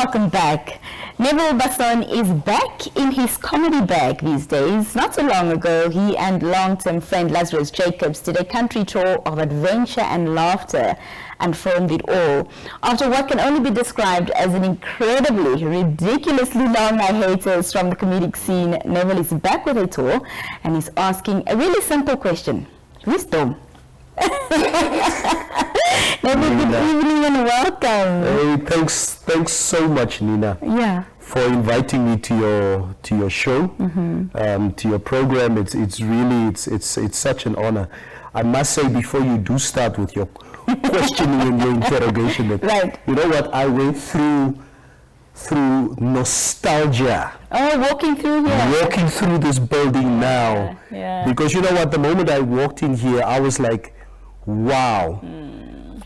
welcome back. Neville Basson is back in his comedy bag these days. Not so long ago, he and long-term friend Lazarus Jacobs did a country tour of adventure and laughter and filmed it all. After what can only be described as an incredibly, ridiculously long hiatus from the comedic scene, Neville is back with a tour and is asking a really simple question. Who's dumb? Neville, good evening and welcome. Hey, thanks so much, Nina. Yeah. For inviting me to your show, to your program. It's really such an honor. I must say, before you do start with your questioning and your interrogation, that right. You know what, I went through nostalgia. Oh, walking through here. Walking through this building now. Yeah. Because you know what, the moment I walked in here, I was like, wow.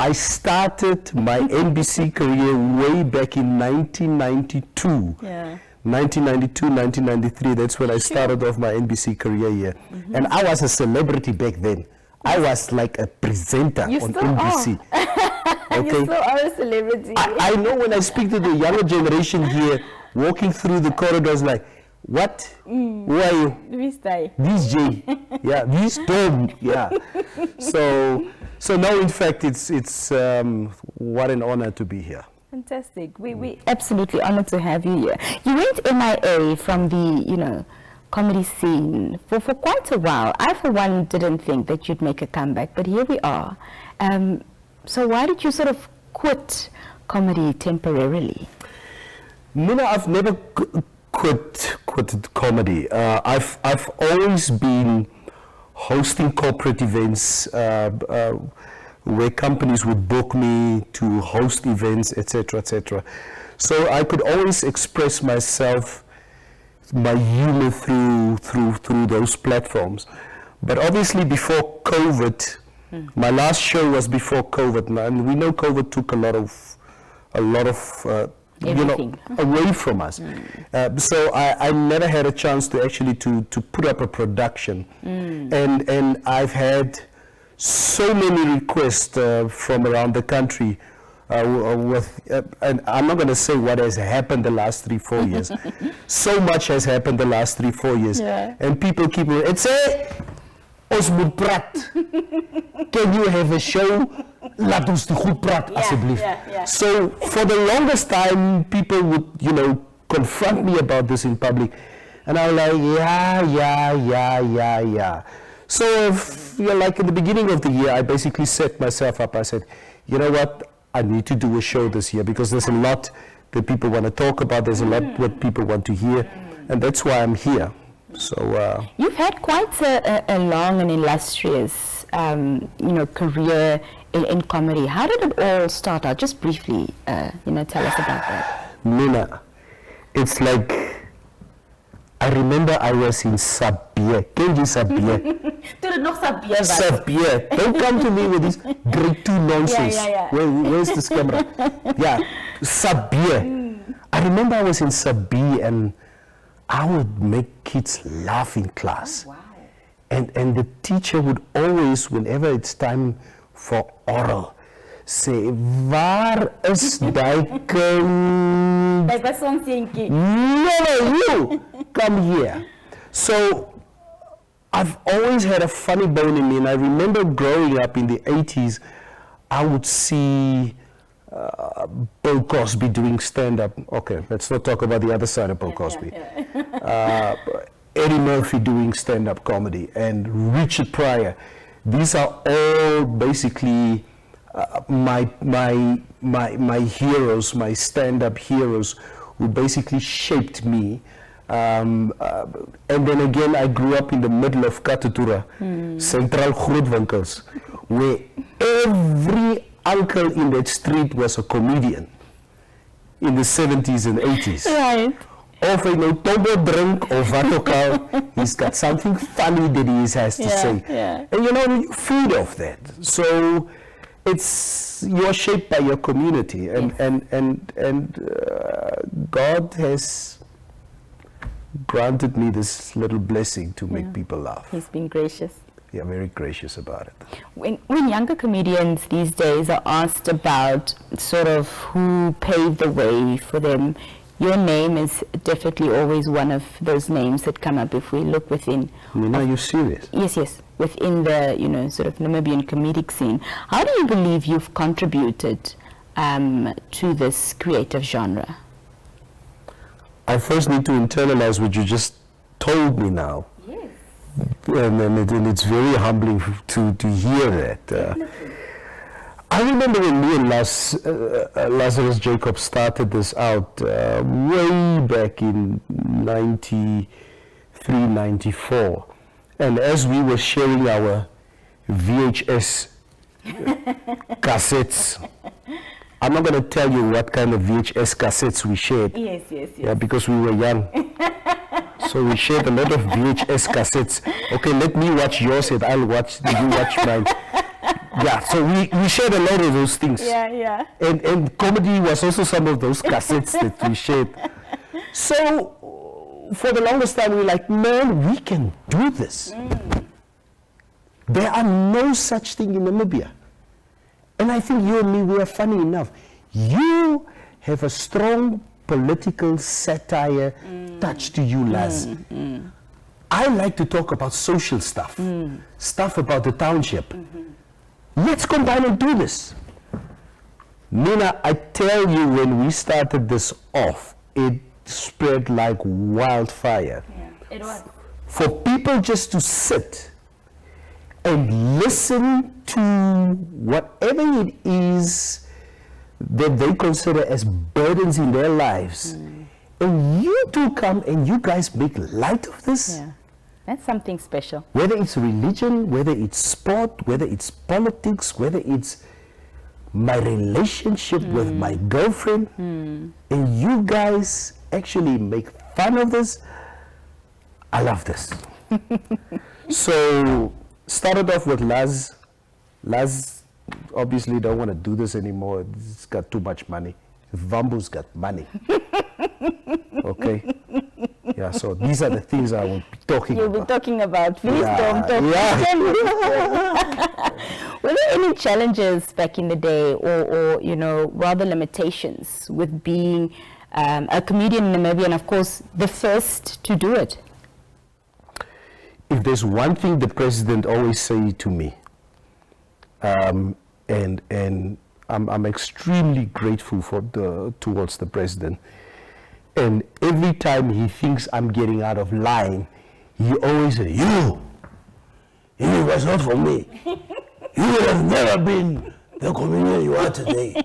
I started my NBC career way back in 1992. Yeah. 1992, 1993, that's when I started off my NBC career here. And I was a celebrity back then. I was like a presenter on NBC. Okay. You still are a celebrity. I know when I speak to the younger generation here, walking through the corridors like, what? Who are you? This J. Yeah, this Tom. Yeah. So now, in fact, it's what an honor to be here. Fantastic. We absolutely honored to have you here. You went MIA from the, comedy scene for quite a while. I, for one, didn't think that you'd make a comeback, but here we are. So why did you sort of quit comedy temporarily? Nina, I've never quitted comedy. I've always been hosting corporate events where companies would book me to host events, etc., etc. So I could always express myself, my humor through those platforms. But obviously, before COVID, my last show was before COVID, and we know COVID took a lot of away from us. So I never had a chance to actually to put up a production. And I've had so many requests from around the country and I'm not going to say what has happened the last 3-4 years. So much has happened the last 3-4 years. Yeah. And people keep say, ons moet praat. Can you have a show? Laat ons die goed praat, alsjeblieft. Yeah. So for the longest time, people would, confront me about this in public. And I was like, yeah. So, like in the beginning of the year, I basically set myself up. I said, you know what? I need to do a show this year because there's a lot that people want to talk about. There's a lot what people want to hear. And that's why I'm here. So you've had quite a long and illustrious, career in comedy. How did it all start out? Just briefly, tell us about that. Nina, it's like, I remember I was in Sabie. Ken you Sabie? Sabie. Don't come to me with this grade 2 nonsense. Yeah. Where's this camera? Yeah, Sabie. I remember I was in Sabie and I would make kids laugh in class. Oh, wow. And the teacher would always, whenever it's time for oral, say, waar is die kind? No, you, come here. So, I've always had a funny bone in me, and I remember growing up in the 80s, I would see Bill Cosby doing stand-up. Okay, let's not talk about the other side of Bill Cosby. Eddie Murphy doing stand-up comedy, and Richard Pryor. These are all basically my heroes, my stand-up heroes, who basically shaped me. And then again, I grew up in the middle of Katutura, Central Grootwinkels, where every uncle in that street was a comedian in the 70s and 80s. Right. Of hy nou tobo drink of wat ook al, he's got something funny that he has to say. Yeah. And you feed off that. So you're shaped by your community, and God has granted me this little blessing to make people laugh. He's been gracious. very gracious about it. When younger comedians these days are asked about sort of who paved the way for them, your name is definitely always one of those names that come up if we look within. Nina, are you serious? Yes. Within the, sort of Namibian comedic scene. How do you believe you've contributed to this creative genre? I first need to internalize what you just told me now. Yes. And it's very humbling to hear that. I remember when me and Lazarus Jacob started this out way back in 93, 94. And as we were sharing our VHS cassettes, I'm not going to tell you what kind of VHS cassettes we shared. Yes. Yeah, because we were young. So we shared a lot of VHS cassettes. Okay, let me watch yours and you watch mine. Yeah, so we shared a lot of those things. Yeah. And comedy was also some of those cassettes that we shared. So for the longest time we were like, man, we can do this. There are no such thing in Namibia. And I think you and me, we are funny enough. You have a strong political satire touch to you, Laz. I like to talk about social stuff, stuff about the township. Let's combine and do this. Nina, I tell you, when we started this off, it spread like wildfire. Yeah, it was. For people just to sit and listen to whatever it is that they consider as burdens in their lives, and you two come and you guys make light of this. Yeah, that's something special. Whether it's religion, whether it's sport, whether it's politics, whether it's my relationship with my girlfriend, and you guys actually make fun of this, I love this. So, started off with Laz. Laz obviously don't want to do this anymore. It's got too much money. Vambu's got money. Okay? Yeah, so these are the things I will be talking about. You'll be talking about. Please Yeah, don't yeah. Were there any challenges back in the day or rather limitations with being a comedian in Namibia, and of course the first to do it? If there's one thing the president always say to me, and I'm extremely grateful towards the president, and every time he thinks I'm getting out of line, he always says, you it was not for me. You would have never been the comedian you are today.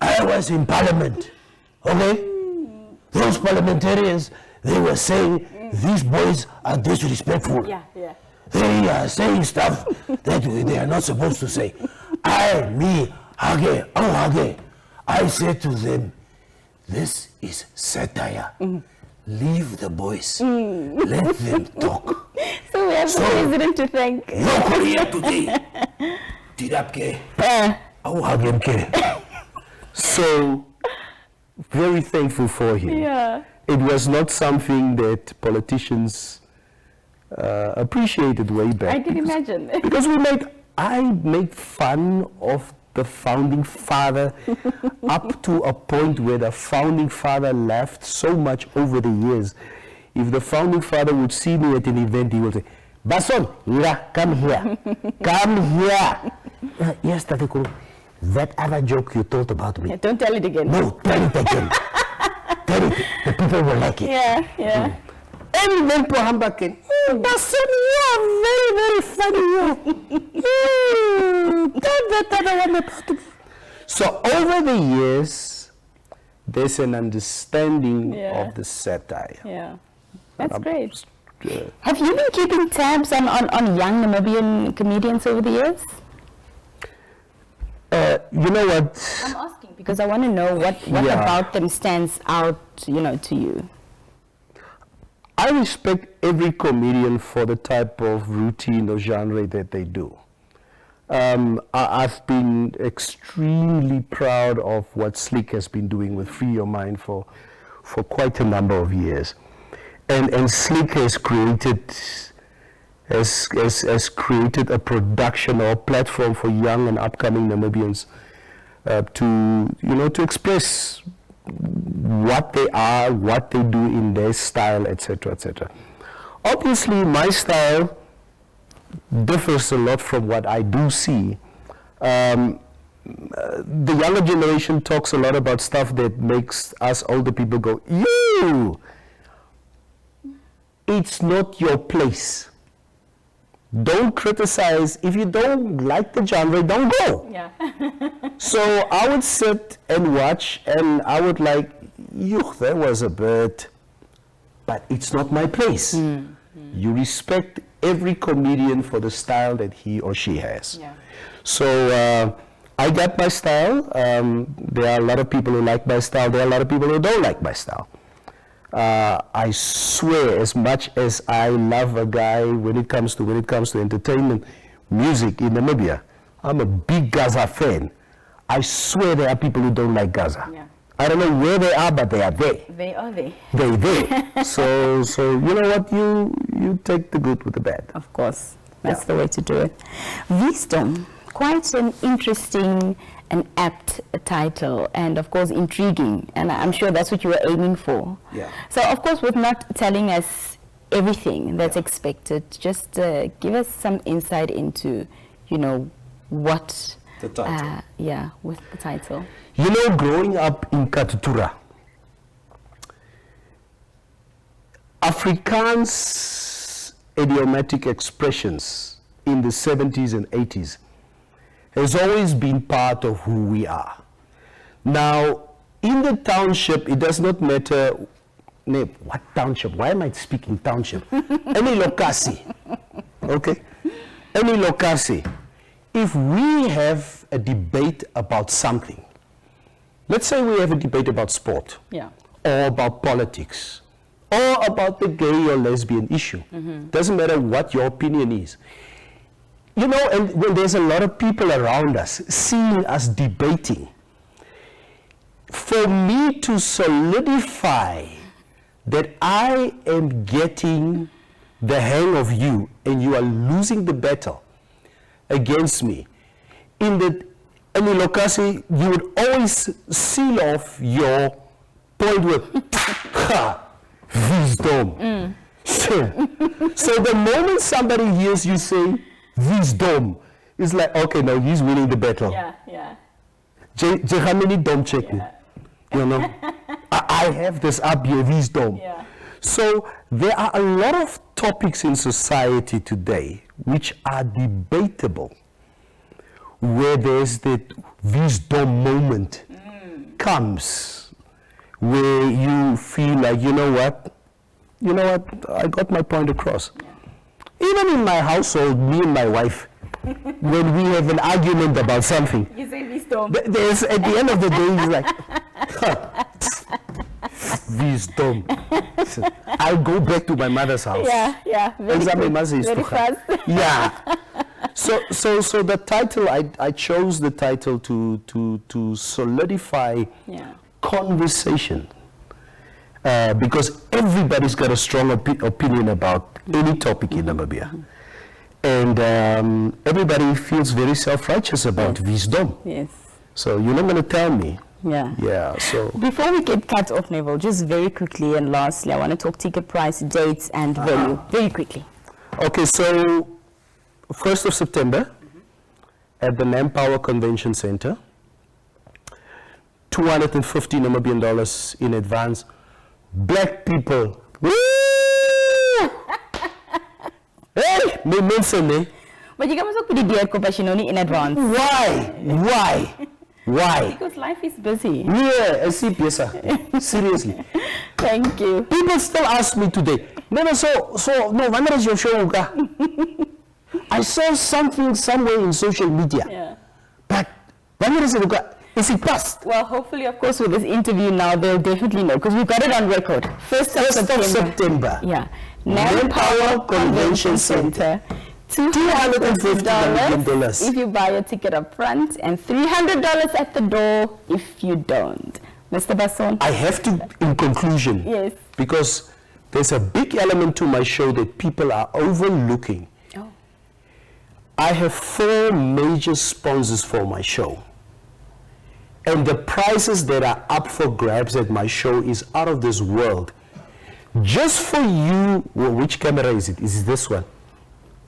I was in parliament, okay? Those parliamentarians, they were saying, these boys are disrespectful. Yeah. They are saying stuff that they are not supposed to say. Hage, I said to them, this is satire. Leave the boys. Let them talk. So we have the president to thank. No Korea today. Tidapke. So, very thankful for him. Yeah. It was not something that politicians appreciated way back. I can imagine. Because I made fun of the founding father up to a point where the founding father laughed so much over the years. If the founding father would see me at an event, he would say, Basson, come here. Come here. Yes, Tatekuru, that other joke you told about me. Don't tell it again. No, tell it again. Tell it. The people will like it. Yeah. And then Pohamba came, Basson, you are very, very funny. Tell that other one about me. So over the years, there's an understanding of the satire. Yeah. That's great. Yeah. Have you been keeping tabs on young Namibian comedians over the years? You know what? I'm asking because I want to know what about them stands out, to you. I respect every comedian for the type of routine or genre that they do. I've been extremely proud of what Slick has been doing with Free Your Mind for quite a number of years. And Slick has created has created a production or platform for young and upcoming Namibians to express what they are, what they do in their style, etc., etc. Obviously, my style differs a lot from what I do see. The younger generation talks a lot about stuff that makes us older people go, "Ew!" It's not your place. Don't criticize. If you don't like the genre, don't go. Yeah. So I would sit and watch, and I would like, that was a bit, but it's not my place. You respect every comedian for the style that he or she has. Yeah. So I got my style. There are a lot of people who like my style. There are a lot of people who don't like my style. I swear, as much as I love a guy when it comes to entertainment, music in Namibia, I'm a big Gaza fan. I swear there are people who don't like Gaza. Yeah. I don't know where they are, but they are there. They are there. They're there. so you know what? You take the good with the bad. Of course. That's the way to do it. Wisdom. Quite an interesting and apt title, and of course intriguing, and I'm sure that's what you were aiming for. Yeah. So of course, with not telling us everything that's expected, just give us some insight into, what The title. with the title. Growing up in Katutura, Afrikaans idiomatic expressions in the 70s and 80s has always been part of who we are. Now, in the township, it does not matter, what township? Why am I speaking township? Any lokasi, okay? Any lokasi. If we have a debate about something, let's say we have a debate about sport, or about politics, or about the gay or lesbian issue. Doesn't matter what your opinion is. And when there's a lot of people around us, seeing us debating, for me to solidify that I am getting the hang of you and you are losing the battle against me, in the lokasi, you would always seal off your point with wisdom. So the moment somebody hears you say wisdom, it's like, okay, now he's winning the battle. Yeah. Don't check me. I have this up here, wisdom. Yeah. So there are a lot of topics in society today which are debatable, where there's that wisdom moment comes, where you feel like, you know what, I got my point across. Even in my household, me and my wife, when we have an argument about something, You say wisdom. there's, at the end of the day, it's like, wisdom. I'll go back to my mother's house. Yeah. Very fast. Yeah. So the title, I chose the title to solidify conversation. Because everybody's got a strong opinion about any topic in Namibia. And everybody feels very self-righteous about wisdom. Yes. So you're not going to tell me. Yeah. So before we get cut off, Neville, just very quickly and lastly, I want to talk ticket price, dates, and venue. Very quickly. Okay, so 1st of September at the Manpower Convention Center, $250 Namibian in advance. Black people. Woo! Hey, me mention me. But you can also put the beer compassiononi in advance. Why? Because life is busy. Yeah, I see, Pesa. Seriously. Thank you. People still ask me today, no, when is your show? I saw something somewhere in social media. But when is it? Is it past? Well, hopefully, of course, with this interview now, they'll definitely know, because we've got it on record. 1st of September. Yeah. Manpower Convention Center. $250 if you buy a ticket up front, and $300 at the door if you don't. Mr. Basson? I have to, in conclusion, yes, because there's a big element to my show that people are overlooking, I have 4 major sponsors for my show. And the prizes that are up for grabs at my show is out of this world. Just for you, well, which camera is it? Is it this one?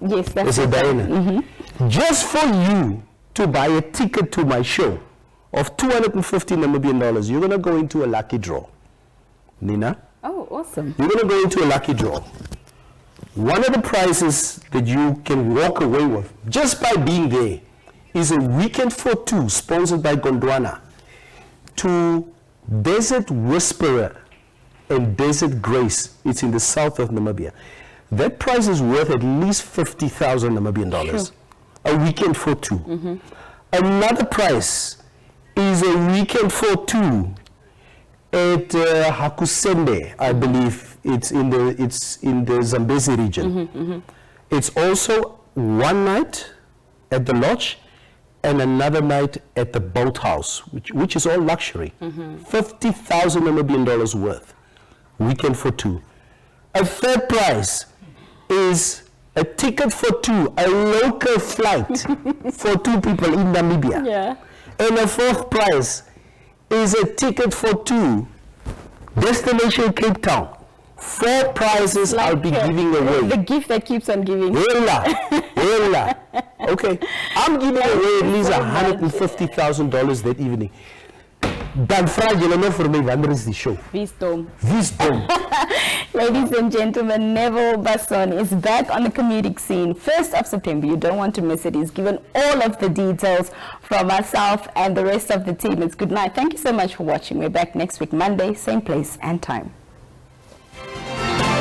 Yes, that's Is it Diana? Mm-hmm. Just for you to buy a ticket to my show of 250 Namibian dollars, you're going to go into a lucky draw. Nina? Oh, awesome. You're going to go into a lucky draw. One of the prizes that you can walk away with, just by being there, is a weekend for 2 sponsored by Gondwana to Desert Whisperer and Desert Grace. It's in the south of Namibia. That prize is worth at least 50,000 Namibian dollars. Sure. A weekend for 2. Mm-hmm. Another prize is a weekend for 2 at Hakusende, I believe. It's in the Zambezi region. Mm-hmm, mm-hmm. It's also 1 night at the lodge and another night at the boathouse, which is all luxury. Mm-hmm. 50,000 Namibian dollars worth, weekend for 2. A third prize is a ticket for 2, a local flight for 2 people in Namibia. Yeah. And a fourth prize is a ticket for 2, destination Cape Town. 4 prizes like I'll be giving away. The gift that keeps on giving. Hela. Okay, I'm giving away at least $150,000 that evening. Dan vraag jullie nog voor mij, wanneer is die show? Wisdom. Ladies and gentlemen, Neville Basson is back on the comedic scene. 1st of September, you don't want to miss it. He's given all of the details from myself and the rest of the team. It's good night. Thank you so much for watching. We're back next week, Monday, same place and time.